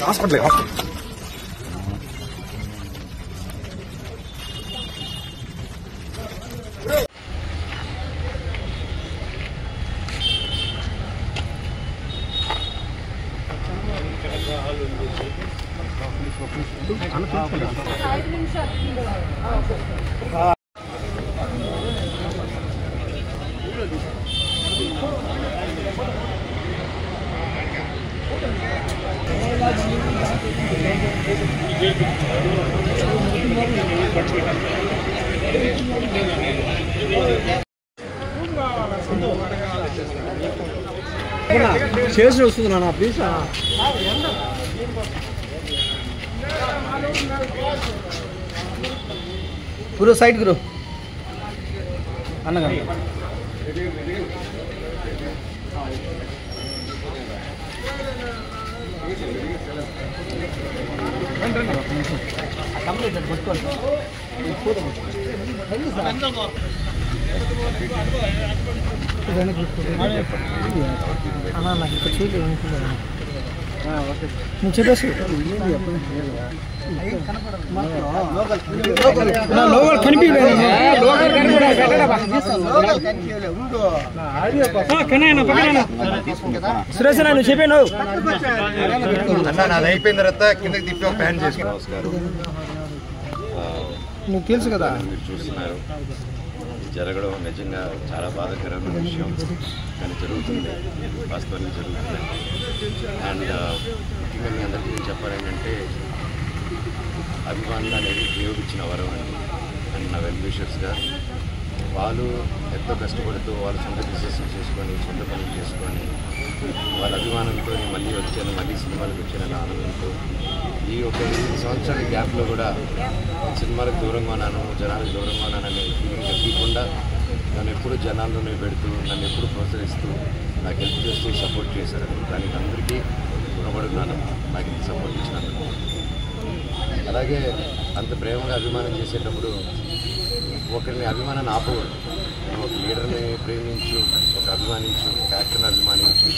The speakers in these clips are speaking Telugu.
హాస్పిటల్ చేసి వస్తుందా ప్లీజ్ గురు సైడ్ గురు అన్నగా చెప్పేసి సురేష్ నువ్వు చెప్పాను నాది అయిపోయిన తర్వాత కిందకి తిప్పి ప్యాన్ చేసుకో నువ్వు తెలుసు కదా మీరు చూస్తున్నారు జరగడం నిజంగా చాలా బాధాకరమైన విషయం కానీ జరుగుతుంది వాస్తవానికి జరుగుతుంది అండ్ ముఖ్యంగా మీ అందరికీ చెప్పాలంటే అభిమానులు అనేది దేవుడు ఇచ్చిన వరం అండ్ నా వెల్ విషర్స్గా వాళ్ళు ఎంతో కష్టపడుతూ వాళ్ళ సొంత బిజినెస్ చేసుకొని సొంత పనులు చేసుకొని వాళ్ళ అభిమానంతో మళ్ళీ వచ్చాను మళ్ళీ సినిమాలకు వచ్చానని ఆనందంతో ఈ ఒక 8 సంవత్సరాల గ్యాప్లో కూడా సినిమాలకు దూరంగా ఉన్నాను జనాలకు దూరంగా ఉన్నాననే ఫీలింగ్ తగ్గకుండా నన్ను ఎప్పుడు జనాల్లోనే పెడుతూ నన్ను ఎప్పుడు ప్రోత్సహిస్తూ నాకు హెల్ప్ చేస్తూ సపోర్ట్ చేశారు దానికి అందరికీ రుణపడుతున్నాను నాకు ఇంత సపోర్ట్ ఇచ్చినందుకు. అలాగే అంత ప్రేమగా అభిమానం చేసేటప్పుడు ఒకరిని అభిమానాన్ని ఆపకూడదు. ఒక లీడర్ని ప్రేమించు, ఒక అభిమానించు, ఒక యాక్టర్ని అభిమానించు.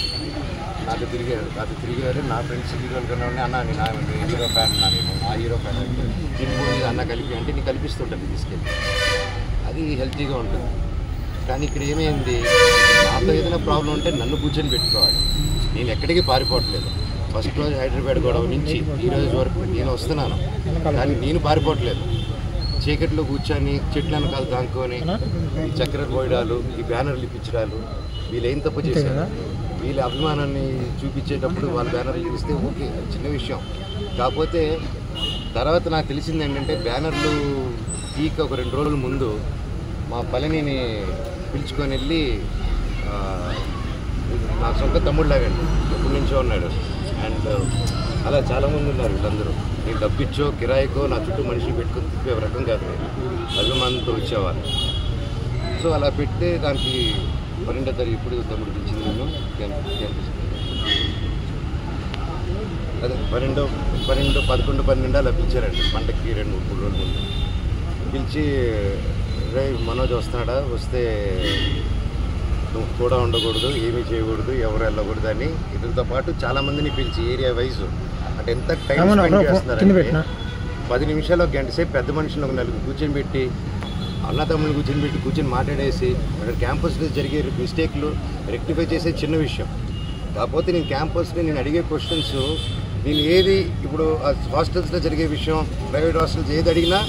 నాకు తిరిగారు నా ఫ్రెండ్స్ హీరోలు కన్నా ఉన్నాయి అన్న నేను హీరో ఫ్యాన్ అన్నా నేను ఆ హీరో ఫ్యాన్ అంటే తిరిగి అన్న కలిపి అంటే నీకు కల్పిస్తుంటుంది తీసుకెళ్ళి అది హెల్తీగా ఉంటుంది. కానీ ఇక్కడ ఏమైంది నాతో ఏదైనా ప్రాబ్లం ఉంటే నన్ను కూర్చొని పెట్టుకోవాలి. నేను ఎక్కడికి పారిపోవట్లేదు. ఫస్ట్ రోజు హైదరాబాద్ గొడవ నుంచి ఈ రోజు వరకు నేను వస్తున్నాను కానీ నేను పారిపోవట్లేదు. చీకట్లో కూర్చొని చెట్ల వెనకాల దాంకొని ఈ చక్కెర పోయడాలు ఈ బ్యానర్లు ఇప్పించడాలు వీళ్ళు ఏం తప్పు చేశారు? వీళ్ళ అభిమానాన్ని చూపించేటప్పుడు వాళ్ళ బ్యానర్లు ఇస్తే ఓకే చిన్న విషయం. కాకపోతే తర్వాత నాకు తెలిసింది ఏంటంటే బ్యానర్లు పీక్ ఒక 2 రోజుల ముందు మా పళనిని పిలుచుకొని వెళ్ళి నా సొంత తమ్ముడు లాగండి ఎప్పటి నుంచో ఉన్నాడు. అండ్ అలా చాలామంది ఉన్నారు. వీళ్ళందరూ నేను డబ్బిచ్చో కిరాయికో నా చుట్టూ మనిషిని పెట్టుకొని తిప్పే రకం కాదు నేను, అభిమానంతో వచ్చేవాళ్ళు. సో అలా పెడితే దానికి 12వ తారీఖు ఇప్పుడు తమ్ముడు పిలిచింది నేను అదే 12, 11, 12 అలా పిలిచారండి. పండగకి 2-3 రోజుల ముందు పిలిచి రే మనోజ్ వస్తున్నాడా, వస్తే నువ్వు కూడా ఉండకూడదు, ఏమీ చేయకూడదు, ఎవరు వెళ్ళకూడదు అని ఇతనితో పాటు చాలామందిని పిలిచి ఏరియా వైజ్ అంటే ఎంత టైం స్పెండ్ చేస్తున్నారంటే 10 నిమిషాలు ఒక గంట సేపు పెద్ద మనుషులు ఒక 4 కూర్చొని పెట్టి అన్నదమ్ములు కూర్చొని మాట్లాడేసి అక్కడ క్యాంపస్లో జరిగే మిస్టేక్లు రెక్టిఫై చేసే చిన్న విషయం. కాకపోతే నేను క్యాంపస్లో నేను అడిగే క్వశ్చన్స్ నేను ఏది ఇప్పుడు హాస్టల్స్లో జరిగే విషయం ప్రైవేట్ హాస్టల్స్ ఏది అడిగినా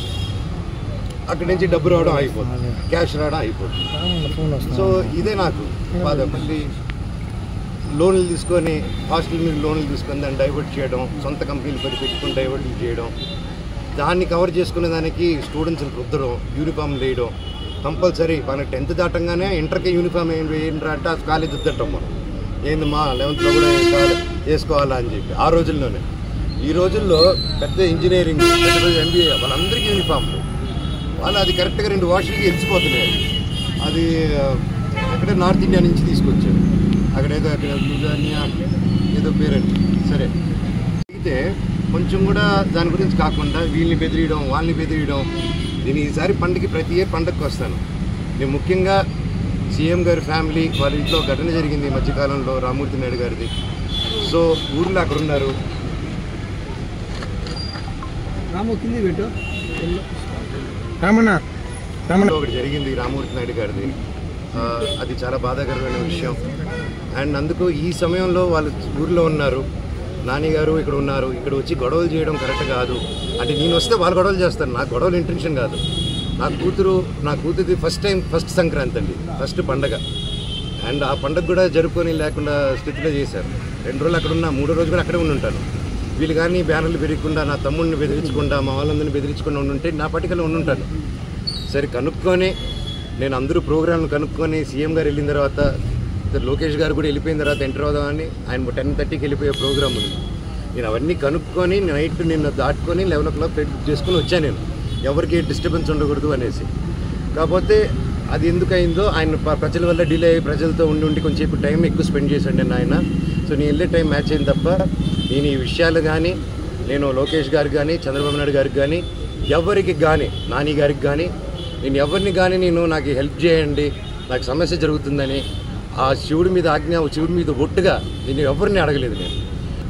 అక్కడి నుంచి డబ్బు రావడం అయిపోతుంది, క్యాష్ రావడం అయిపోతుంది. సో ఇదే నాకు బాధ. మళ్ళీ లోన్లు తీసుకొని హాస్టల్ మీద లోన్లు తీసుకొని దాన్ని డైవర్ట్ చేయడం, సొంత కంపెనీలు పెట్టుకొని డైవర్ట్ చేయడం, దాన్ని కవర్ చేసుకునే దానికి స్టూడెంట్స్ని రుద్దడం, యూనిఫామ్లు వేయడం కంపల్సరీ. మన 10th దాటంగానే ఇంటర్కి యూనిఫామ్ వేయండి అంటే కాలేజ్ వద్దటం మనం ఏంది మా 11th కూడా వేసుకోవాలా అని చెప్పి ఆ రోజుల్లోనే. ఈ రోజుల్లో పెద్ద ఇంజనీరింగ్ పెద్ద MBA వాళ్ళందరికీ యూనిఫామ్లు, వాళ్ళు అది కరెక్ట్గా 2 వాష్లకి వెలిసిపోతున్నాయి. అది ఎక్కడ నార్త్ ఇండియా నుంచి తీసుకొచ్చారు, అక్కడ ఏదో పేరండి. సరే అయితే కొంచెం కూడా దాని గురించి కాకుండా వీళ్ళని బెదిరియడం వాళ్ళని బెదిరియడం. నేను ఈసారి పండుగకి ప్రతి ఇయర్ పండుగకి వస్తాను. నేను ముఖ్యంగా సీఎం గారి ఫ్యామిలీ వాళ్ళ ఇంట్లో ఘటన జరిగింది ఈ మధ్యకాలంలో, రామ్మూర్తి నాయుడు గారిది. సో ఊర్లో అక్కడ ఉన్నారు. ఒకటి జరిగింది రామ్మూర్తి నాయుడు గారిది, అది చాలా బాధాకరమైన విషయం. అండ్ అందుకు ఈ సమయంలో వాళ్ళు ఊర్లో ఉన్నారు, నాని గారు ఇక్కడ ఉన్నారు. ఇక్కడ వచ్చి గొడవలు చేయడం కరెక్ట్ కాదు. అంటే నేను వస్తే వాళ్ళు గొడవలు చేస్తారు, నాకు గొడవలు ఇంటెన్షన్ కాదు. నా కూతురిది ఫస్ట్ సంక్రాంతి అండి, ఫస్ట్ పండగ. అండ్ ఆ పండగ కూడా జరుపుకొని లేకుండా స్థితిలో చేశారు. 2 రోజులు అక్కడ ఉన్నా, 3వ రోజు కూడా అక్కడే ఉంటాను. వీళ్ళు కానీ బ్యానర్లు పెరగకుండా, నా తమ్ముడిని బెదిరించకుండా, మా వాళ్ళందరినీ బెదిరించకుండా ఉండుంటే నా పట్టికలో ఉండుంటాను. సరే కనుక్కొని నేను అందరూ ప్రోగ్రాంలు కనుక్కొని సీఎం గారు వెళ్ళిన తర్వాత, లోకేష్ గారు కూడా వెళ్ళిపోయిన తర్వాత ఎంటర్ అవుదామని ఆయన 10:30కి వెళ్ళిపోయే ప్రోగ్రామ్ ఉంది. నేను అవన్నీ కనుక్కొని నైట్ నిన్న దాటుకొని 11 o'clock ఫ్లైట్ బుక్ చేసుకొని వచ్చాను. నేను ఎవరికి డిస్టర్బెన్స్ ఉండకూడదు అనేసి. కాకపోతే అది ఎందుకు అయిందో, ఆయన ప్రజల వల్ల డిలే అయ్యి ప్రజలతో ఉండి కొంచెంసేపు టైం ఎక్కువ స్పెండ్ చేశాను నేను ఆయన. సో నేను వెళ్ళే టైం మ్యాచ్ అయింది తప్ప నేను ఈ విషయాలు కానీ, నేను లోకేష్ గారికి కానీ, చంద్రబాబు నాయుడు గారికి కానీ, ఎవరికి కానీ, నాని గారికి కానీ, నేను ఎవరిని కానీ నాకు హెల్ప్ చేయండి, నాకు సమస్య జరుగుతుందని ఆ శివుడి మీద ఆజ్ఞ, శివుడి మీద ఒట్టుగా నేను ఎవరిని అడగలేదు నేను.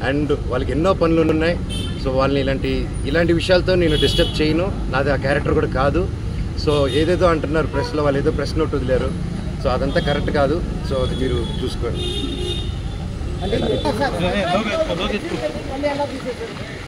అండ్ వాళ్ళకి ఎన్నో పనులు ఉన్నాయి. సో వాళ్ళని ఇలాంటి విషయాలతో నేను డిస్టర్బ్ చేయను, నాది ఆ క్యారెక్టర్ కూడా కాదు. సో ఏదేదో అంటున్నారు ప్రెస్లో, వాళ్ళు ఏదో ప్రెస్ నోట్ వదిలేరు. సో అదంతా కరెక్ట్ కాదు. సో అది మీరు చూసుకోండి.